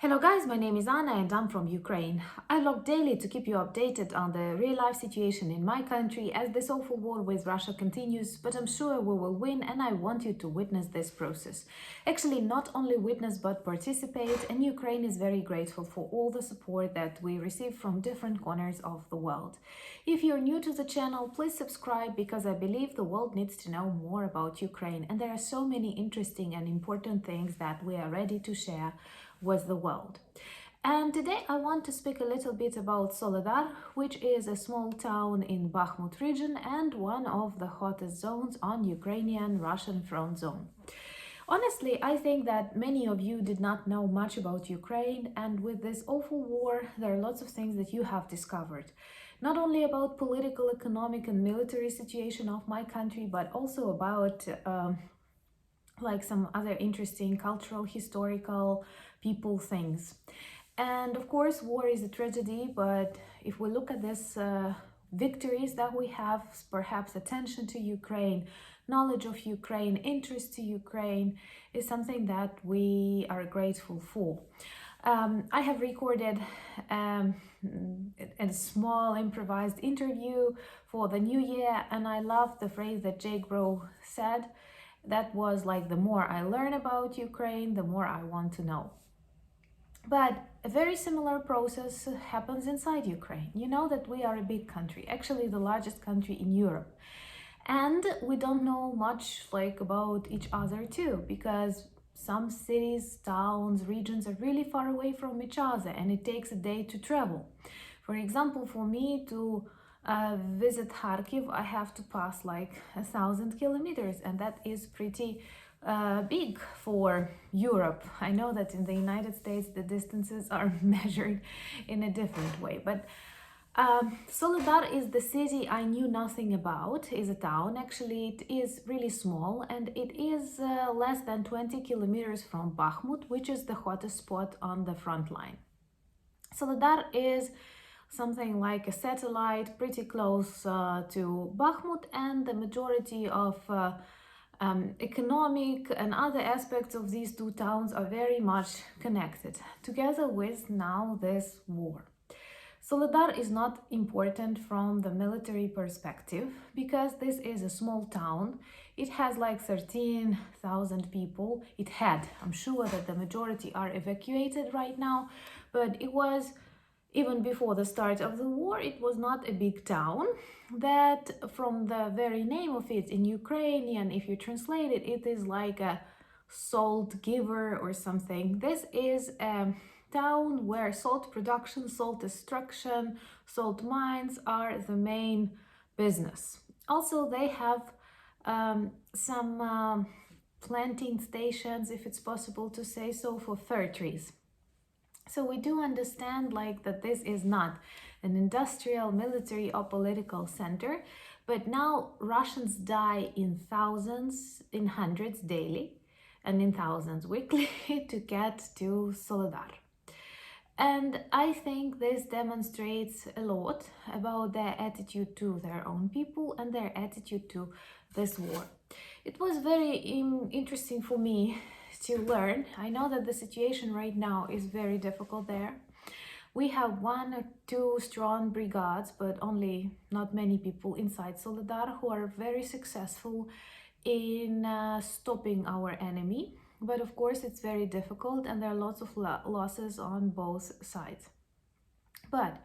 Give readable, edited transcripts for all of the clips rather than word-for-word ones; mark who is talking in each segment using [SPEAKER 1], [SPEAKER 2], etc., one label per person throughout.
[SPEAKER 1] Hello guys, my name is Anna and I'm from Ukraine. I log daily to keep you updated on the real-life situation in my country as this awful war with Russia continues, but I'm sure we will win and I want you to witness this process. Actually, not only witness but participate, and Ukraine is very grateful for all the support that we receive from different corners of the world. If you're new to the channel, please subscribe because I believe the world needs to know more about Ukraine and there are so many interesting and important things that we are ready to share with the world. And today I want to speak a little bit about Soledar, which is a small town in Bakhmut region and one of the hottest zones on Ukrainian-Russian front zone. Honestly, I think that many of you did not know much about Ukraine, and with this awful war, there are lots of things that you have discovered. Not only about political, economic and military situation of my country, but also about like some other interesting cultural, historical, people things. And of course, war is a tragedy, but if we look at this victories that we have, perhaps attention to Ukraine, knowledge of Ukraine, interest to Ukraine, is something that we are grateful for. I have recorded a small improvised interview for the new year, and I love the phrase that Jake Bro said. That was like, the more I learn about Ukraine, the more I want to know. But a very similar process happens inside Ukraine. You know that we are a big country, actually the largest country in Europe. And we don't know much about each other too, because some cities, towns, regions are really far away from each other and it takes a day to travel. For example, for me to visit Kharkiv, I have to pass 1,000 kilometers, and that is pretty big for Europe. I know that in the United States the distances are measured in a different way, but Soledar is the city I knew nothing about, is a town. Actually, it is really small and it is less than 20 kilometers from Bakhmut, which is the hottest spot on the front line. Soledar is something like a satellite, pretty close to Bakhmut, and the majority of economic and other aspects of these two towns are very much connected, together with now this war. Soledar is not important from the military perspective because this is a small town. It has 13,000 people. It had, I'm sure that the majority are evacuated right now, but it was, even before the start of the war, it was not a big town. That, from the very name of it in Ukrainian, if you translate it, it is like a salt giver or something. This is a town where salt production, salt extraction, salt mines are the main business. Also, they have some planting stations, if it's possible to say so, for fir trees. So we do understand that this is not an industrial, military or political center, but now Russians die in thousands, in hundreds daily, and in thousands weekly to get to Soledar. And I think this demonstrates a lot about their attitude to their own people and their attitude to this war. It was very interesting for me to learn. I know that the situation right now is very difficult there. We have 1 or 2 strong brigades, but only not many people inside Soledar who are very successful in stopping our enemy. But of course it's very difficult and there are lots of losses on both sides. But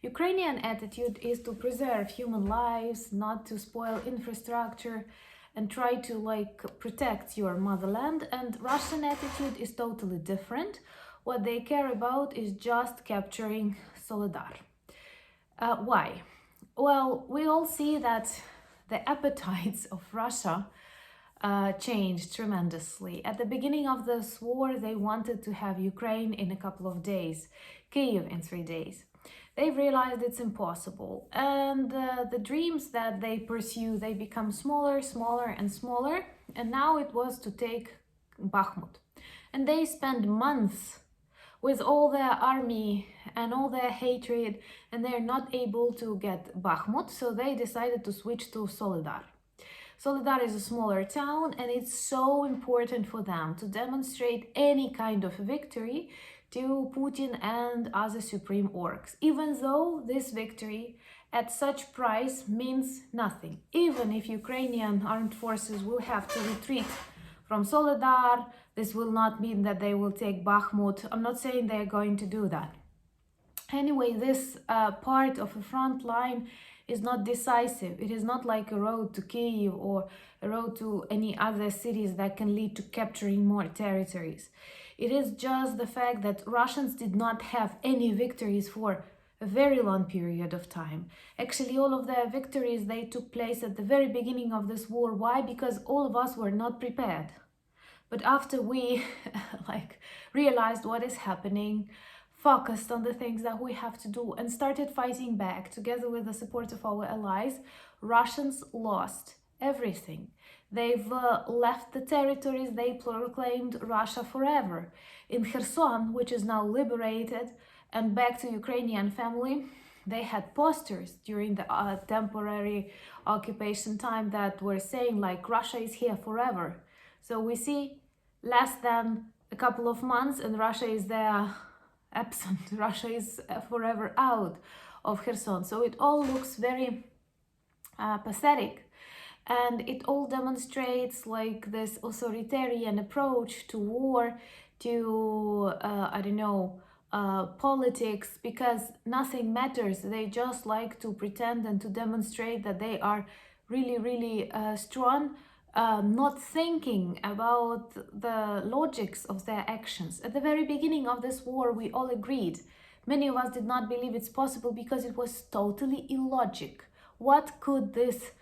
[SPEAKER 1] Ukrainian attitude is to preserve human lives, not to spoil infrastructure, and try to protect your motherland. And Russian attitude is totally different. What they care about is just capturing Soledar. Why? Well, we all see that the appetites of Russia changed tremendously. At the beginning of this war, they wanted to have Ukraine in a couple of days, Kyiv in 3 days. They've realized it's impossible, and the dreams that they pursue, they become smaller, smaller and smaller, and now it was to take Bakhmut. And they spend months with all their army and all their hatred, and they're not able to get Bakhmut, so they decided to switch to Soledar. Soledar is a smaller town, and it's so important for them to demonstrate any kind of victory to Putin and other supreme orcs, even though this victory at such price means nothing. Even if Ukrainian armed forces will have to retreat from Soledar, this will not mean that they will take Bakhmut. I'm not saying they're going to do that. Anyway, this part of a front line is not decisive. It is not like a road to Kyiv or a road to any other cities that can lead to capturing more territories. It is just the fact that Russians did not have any victories for a very long period of time. Actually, all of their victories, they took place at the very beginning of this war. Why? Because all of us were not prepared. But after we realized what is happening, focused on the things that we have to do, and started fighting back together with the support of our allies, Russians lost everything. They've left the territories. They proclaimed Russia forever. In Kherson, which is now liberated and back to Ukrainian family, they had posters during the temporary occupation time that were saying like Russia is here forever. So we see less than a couple of months and Russia is there absent. Russia is forever out of Kherson. So it all looks very pathetic. And it all demonstrates like this authoritarian approach to war, to, politics, because nothing matters. They just like to pretend and to demonstrate that they are really, really strong, not thinking about the logics of their actions. At the very beginning of this war, we all agreed. Many of us did not believe it's possible because it was totally illogic. What could this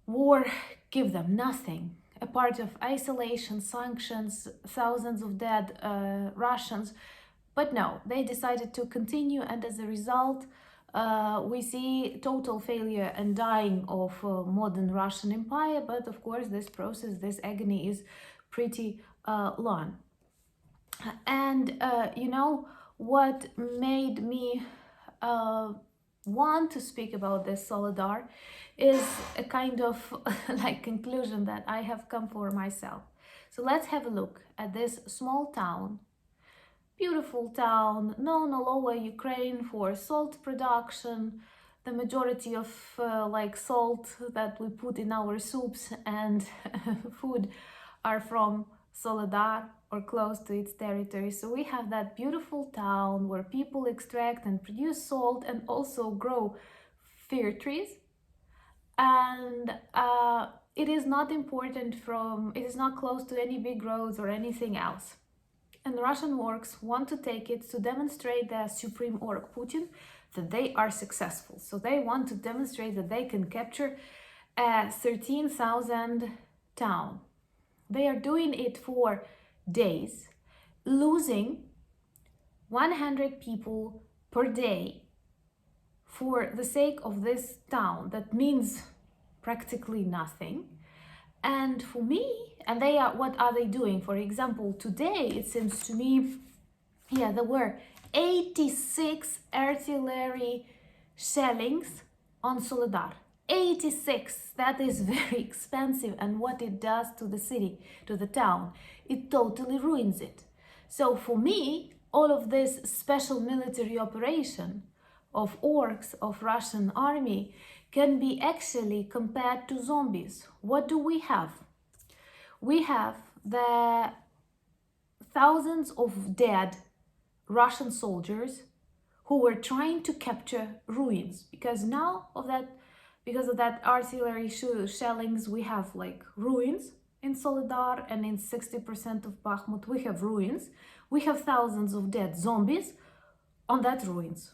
[SPEAKER 1] war give them? Nothing. A part of isolation, sanctions, thousands of dead Russians. But no, they decided to continue, and as a result, we see total failure and dying of modern Russian Empire. But of course, this process, this agony is pretty long. And what made me want to speak about this Soledar is a kind of conclusion that I have come for myself. So let's have a look at this small town, beautiful town, known all over Ukraine for salt production. The majority of salt that we put in our soups and food are from Soledar or close to its territory. So we have that beautiful town where people extract and produce salt and also grow fir trees. And it is not it is not close to any big roads or anything else. And the Russian orcs want to take it to demonstrate their supreme orc Putin that they are successful. So they want to demonstrate that they can capture a 13,000 town. They are doing it for days, losing 100 people per day for the sake of this town. That means practically nothing. And for me, and what are they doing? For example, today, it seems to me, there were 86 artillery shellings on Soledar. 86, that is very expensive. And what it does to the city, to the town, it totally ruins it. So for me, all of this special military operation of orcs, of Russian army, can be actually compared to zombies. What do we have? We have the thousands of dead Russian soldiers who were trying to capture ruins, because because of that artillery shellings, we have ruins in Soledar, and in 60% of Bakhmut we have ruins. We have thousands of dead zombies on that ruins.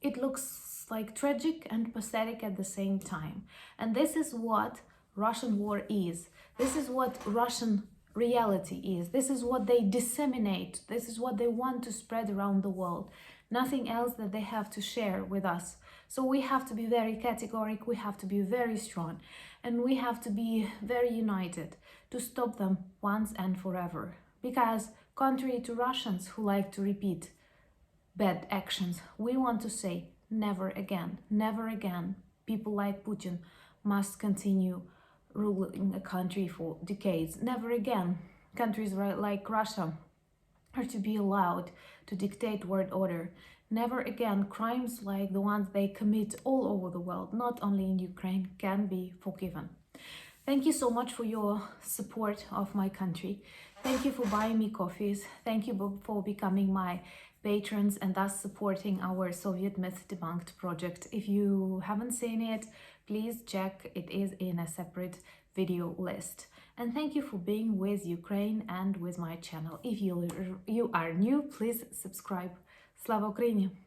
[SPEAKER 1] It looks tragic and pathetic at the same time. And this is what Russian war is. This is what Russian reality is. This is what they disseminate. This is what they want to spread around the world. Nothing else that they have to share with us. So we have to be very categoric, we have to be very strong, and we have to be very united to stop them once and forever. Because contrary to Russians who like to repeat bad actions, we want to say never again, never again. People like Putin must continue ruling a country for decades. Never again. Countries like Russia are to be allowed to dictate world order. Never again crimes like the ones they commit all over the world, not only in Ukraine, can be forgiven. Thank you so much for your support of my country. Thank you for buying me coffees. Thank you for becoming my patrons and thus supporting our Soviet myth debunked project. If you haven't seen it, please check. It is in a separate video list. And thank you for being with Ukraine and with my channel. If you are new, please subscribe. Slava Ukraini!